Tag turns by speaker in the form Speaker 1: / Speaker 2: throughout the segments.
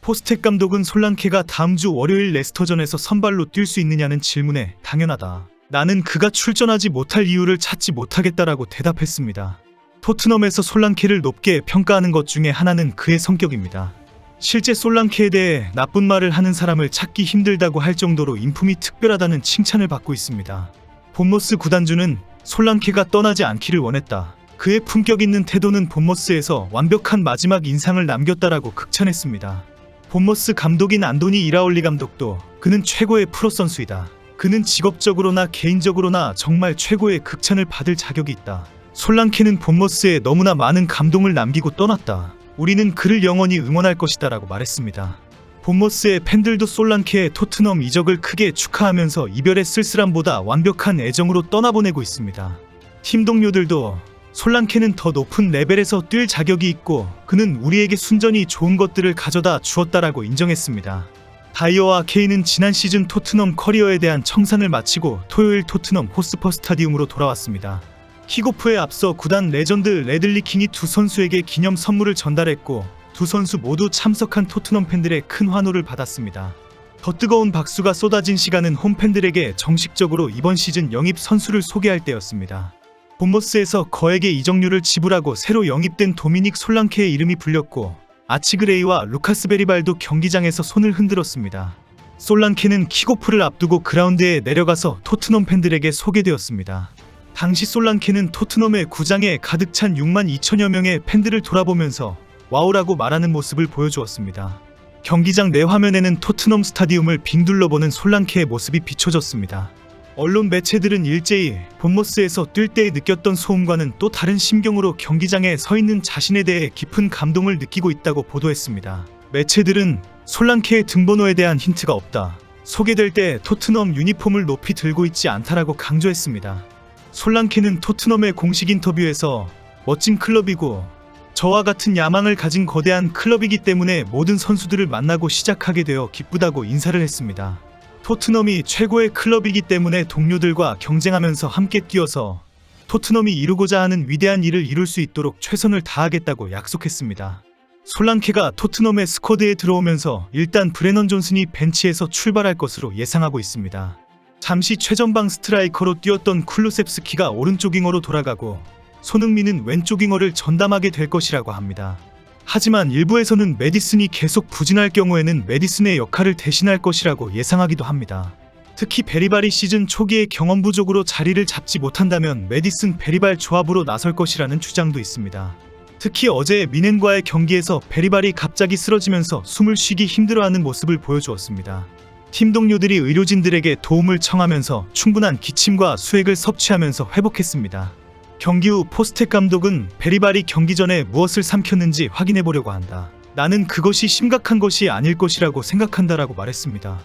Speaker 1: 포스텍 감독은 솔랑케가 다음 주 월요일 레스터전에서 선발로 뛸 수 있느냐는 질문에 당연하다. 나는 그가 출전하지 못할 이유를 찾지 못하겠다라고 대답했습니다. 토트넘에서 솔랑케를 높게 평가하는 것 중에 하나는 그의 성격입니다. 실제 솔랑케에 대해 나쁜 말을 하는 사람을 찾기 힘들다고 할 정도로 인품이 특별하다는 칭찬을 받고 있습니다. 본머스 구단주는 솔랑케가 떠나지 않기를 원했다. 그의 품격 있는 태도는 본머스에서 완벽한 마지막 인상을 남겼다라고 극찬했습니다. 본머스 감독인 안도니 이라올리 감독도 그는 최고의 프로 선수이다. 그는 직업적으로나 개인적으로나 정말 최고의 극찬을 받을 자격이 있다. 솔랑케는 본머스에 너무나 많은 감동을 남기고 떠났다. 우리는 그를 영원히 응원할 것이다 라고 말했습니다. 본머스의 팬들도 솔랑케의 토트넘 이적을 크게 축하하면서 이별의 쓸쓸함보다 완벽한 애정으로 떠나보내고 있습니다. 팀 동료들도 솔랑케는 더 높은 레벨에서 뛸 자격이 있고 그는 우리에게 순전히 좋은 것들을 가져다 주었다라고 인정했습니다. 다이어와 케인은 지난 시즌 토트넘 커리어에 대한 청산을 마치고 토요일 토트넘 호스퍼 스타디움으로 돌아왔습니다. 킥오프에 앞서 구단 레전드 레들리 킹이 두 선수에게 기념 선물을 전달했고 두 선수 모두 참석한 토트넘 팬들의 큰 환호를 받았습니다. 더 뜨거운 박수가 쏟아진 시간은 홈팬들에게 정식적으로 이번 시즌 영입 선수를 소개할 때였습니다. 본머스에서 거액의 이적료를 지불하고 새로 영입된 도미닉 솔랑케의 이름이 불렸고 아치그레이와 루카스 베리발도 경기장에서 손을 흔들었습니다. 솔랑케는 킥오프를 앞두고 그라운드에 내려가서 토트넘 팬들에게 소개되었습니다. 당시 솔랑케는 토트넘의 구장에 가득 찬 6만 2천여 명의 팬들을 돌아보면서 와우라고 말하는 모습을 보여주었습니다. 경기장 내 화면에는 토트넘 스타디움을 빙 둘러보는 솔랑케의 모습이 비춰졌습니다. 언론 매체들은 일제히 본머스에서 뛸 때에 느꼈던 소음과는 또 다른 심경으로 경기장에 서 있는 자신에 대해 깊은 감동을 느끼고 있다고 보도했습니다. 매체들은 솔랑케의 등번호에 대한 힌트가 없다. 소개될 때 토트넘 유니폼을 높이 들고 있지 않다라고 강조했습니다. 솔랑케는 토트넘의 공식 인터뷰에서 멋진 클럽이고 저와 같은 야망을 가진 거대한 클럽이기 때문에 모든 선수들을 만나고 시작하게 되어 기쁘다고 인사를 했습니다. 토트넘이 최고의 클럽이기 때문에 동료들과 경쟁하면서 함께 뛰어서 토트넘이 이루고자 하는 위대한 일을 이룰 수 있도록 최선을 다하겠다고 약속했습니다. 솔랑케가 토트넘의 스쿼드에 들어오면서 일단 브레넌 존슨이 벤치에서 출발할 것으로 예상하고 있습니다. 잠시 최전방 스트라이커로 뛰었던 쿨루셉스키가 오른쪽 윙어로 돌아가고 손흥민은 왼쪽 윙어를 전담하게 될 것이라고 합니다. 하지만 일부에서는 메디슨이 계속 부진할 경우에는 메디슨의 역할을 대신할 것이라고 예상하기도 합니다. 특히 베리발이 시즌 초기에 경험 부족으로 자리를 잡지 못한다면 메디슨 베리발 조합으로 나설 것이라는 주장도 있습니다. 특히 어제 미넨과의 경기에서 베리발이 갑자기 쓰러지면서 숨을 쉬기 힘들어하는 모습을 보여주었습니다. 팀 동료들이 의료진들에게 도움을 청하면서 충분한 기침과 수액을 섭취하면서 회복했습니다. 경기 후 포스텍 감독은 베리발이 경기 전에 무엇을 삼켰는지 확인해보려고 한다. 나는 그것이 심각한 것이 아닐 것이라고 생각한다라고 말했습니다.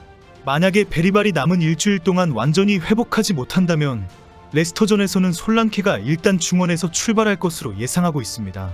Speaker 1: 만약에 베리발이 남은 일주일 동안 완전히 회복하지 못한다면 레스터전에서는 솔랑케가 일단 중원에서 출발할 것으로 예상하고 있습니다.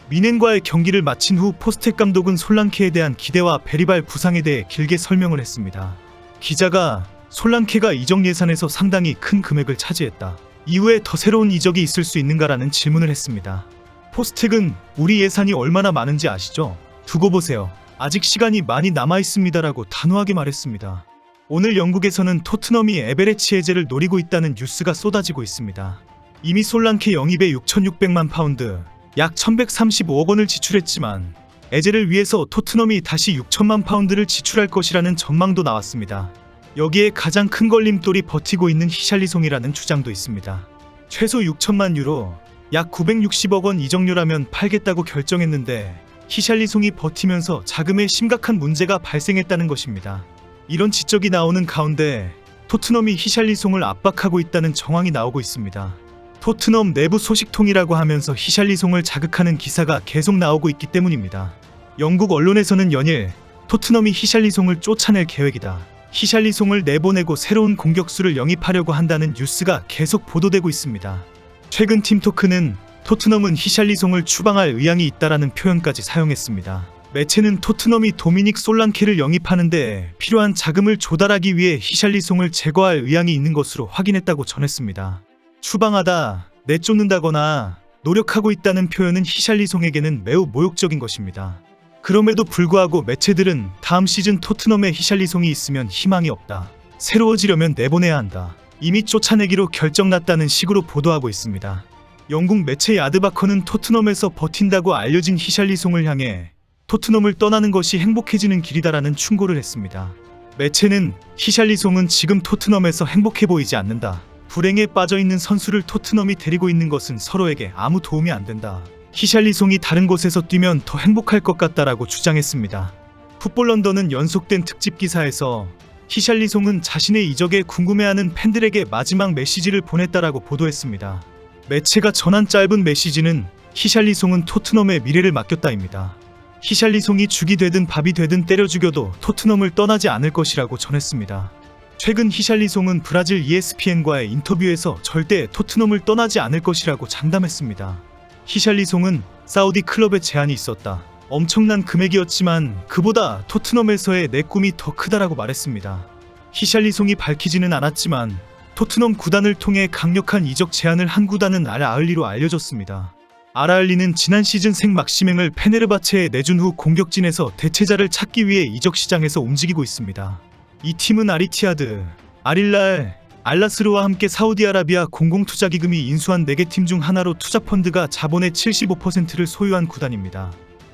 Speaker 1: 미넨과의 경기를 마친 후 포스텍 감독은 솔랑케에 대한 기대와 베리발 부상에 대해 길게 설명을 했습니다. 기자가 솔랑케가 이적 예산에서 상당히 큰 금액을 차지했다. 이후에 더 새로운 이적이 있을 수 있는가라는 질문을 했습니다. 포스텍은 우리 예산이 얼마나 많은지 아시죠? 두고 보세요. 아직 시간이 많이 남아있습니다라고 단호하게 말했습니다. 오늘 영국에서는 토트넘이 에베레치 에제를 노리고 있다는 뉴스가 쏟아지고 있습니다. 이미 솔랑케 영입에 6,600만 파운드, 약 1,135억 원을 지출했지만 에제를 위해서 토트넘이 다시 6천만 파운드를 지출할 것이라는 전망도 나왔습니다. 여기에 가장 큰 걸림돌이 버티고 있는 히샬리송이라는 주장도 있습니다. 최소 6천만 유로, 약 960억 원 이적료라면 팔겠다고 결정했는데 히샬리송이 버티면서 자금에 심각한 문제가 발생했다는 것입니다. 이런 지적이 나오는 가운데 토트넘이 히샬리송을 압박하고 있다는 정황이 나오고 있습니다. 토트넘 내부 소식통이라고 하면서 히샬리송을 자극하는 기사가 계속 나오고 있기 때문입니다. 영국 언론에서는 연일 토트넘이 히샬리송을 쫓아낼 계획이다. 히샬리송을 내보내고 새로운 공격수를 영입하려고 한다는 뉴스가 계속 보도되고 있습니다. 최근 팀토크는 토트넘은 히샬리송을 추방할 의향이 있다라는 표현까지 사용했습니다. 매체는 토트넘이 도미닉 솔랑케를 영입하는데 필요한 자금을 조달하기 위해 히샬리송을 제거할 의향이 있는 것으로 확인했다고 전했습니다. 추방하다, 내쫓는다거나 노력하고 있다는 표현은 히샬리송에게는 매우 모욕적인 것입니다. 그럼에도 불구하고 매체들은 다음 시즌 토트넘에 히샬리송이 있으면 희망이 없다. 새로워지려면 내보내야 한다. 이미 쫓아내기로 결정났다는 식으로 보도하고 있습니다. 영국 매체 야드바커는 토트넘에서 버틴다고 알려진 히샬리송을 향해 토트넘을 떠나는 것이 행복해지는 길이다라는 충고를 했습니다. 매체는 히샬리송은 지금 토트넘에서 행복해 보이지 않는다. 불행에 빠져있는 선수를 토트넘이 데리고 있는 것은 서로에게 아무 도움이 안 된다. 히샬리송이 다른 곳에서 뛰면 더 행복할 것 같다라고 주장했습니다. 풋볼 런던은 연속된 특집 기사에서 히샬리송은 자신의 이적에 궁금해하는 팬들에게 마지막 메시지를 보냈다라고 보도했습니다. 매체가 전한 짧은 메시지는 히샬리송은 토트넘의 미래를 맡겼다입니다. 히샬리송이 죽이 되든 밥이 되든 때려 죽여도 토트넘을 떠나지 않을 것이라고 전했습니다. 최근 히샬리송은 브라질 ESPN과의 인터뷰에서 절대 토트넘을 떠나지 않을 것이라고 장담했습니다. 히샬리송은 사우디 클럽에 제안이 있었다. 엄청난 금액이었지만 그보다 토트넘에서의 내 꿈이 더 크다라고 말했습니다. 히샬리송이 밝히지는 않았지만 토트넘 구단을 통해 강력한 이적 제안을 한 구단은 알아흘리로 알려졌습니다. 알아흘리는 지난 시즌 생 막시맹을 페네르바체에 내준 후 공격진에서 대체자를 찾기 위해 이적 시장에서 움직이고 있습니다. 이 팀은 아리티아드, 알힐랄, 알나스르와 함께 사우디아라비아 공공투자기금이 인수한 4개 팀 중 하나로 투자펀드가 자본의 75%를 소유한 구단입니다.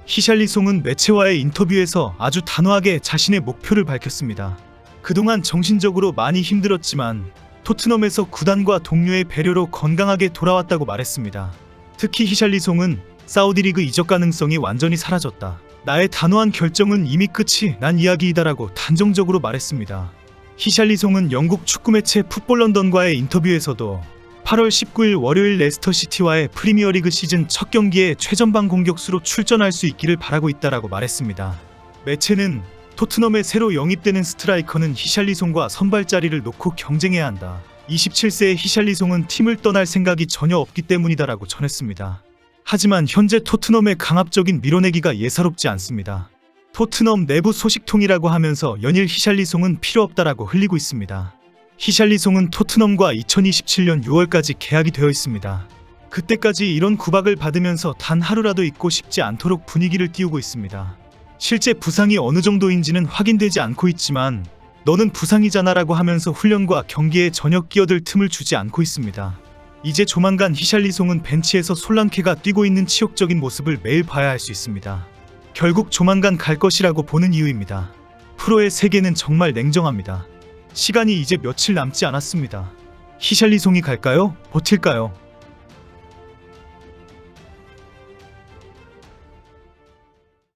Speaker 1: 히샬리송은 매체와의 인터뷰에서 아주 단호하게 자신의 목표를 밝혔습니다. 그동안 정신적으로 많이 힘들었지만 토트넘에서 구단과 동료의 배려로 건강하게 돌아왔다고 말했습니다. 특히 히샬리송은 사우디 리그 이적 가능성이 완전히 사라졌다. 나의 단호한 결정은 이미 끝이 난 이야기이다라고 단정적으로 말했습니다. 히샬리송은 영국 축구 매체 풋볼 런던과의 인터뷰에서도 8월 19일 월요일 레스터시티와의 프리미어리그 시즌 첫 경기에 최전방 공격수로 출전할 수 있기를 바라고 있다라고 말했습니다. 매체는 토트넘에 새로 영입되는 스트라이커는 히샬리송과 선발 자리를 놓고 경쟁해야 한다. 27세의 히샬리송은 팀을 떠날 생각이 전혀 없기 때문이다라고 전했습니다. 하지만 현재 토트넘의 강압적인 밀어내기가 예사롭지 않습니다. 토트넘 내부 소식통이라고 하면서 연일 히샬리송은 필요 없다라고 흘리고 있습니다. 히샬리송은 토트넘과 2027년 6월까지 계약이 되어 있습니다. 그때까지 이런 구박을 받으면서 단 하루라도 있고 싶지 않도록 분위기를 띄우고 있습니다. 실제 부상이 어느 정도인지는 확인되지 않고 있지만 너는 부상이잖아라고 하면서 훈련과 경기에 전혀 끼어들 틈을 주지 않고 있습니다. 이제 조만간 히샬리송은 벤치에서 솔랑케가 뛰고 있는 치욕적인 모습을 매일 봐야 할 수 있습니다. 결국 조만간 갈 것이라고 보는 이유입니다. 프로의 세계는 정말 냉정합니다. 시간이 이제 며칠 남지 않았습니다. 히샬리송이 갈까요? 버틸까요?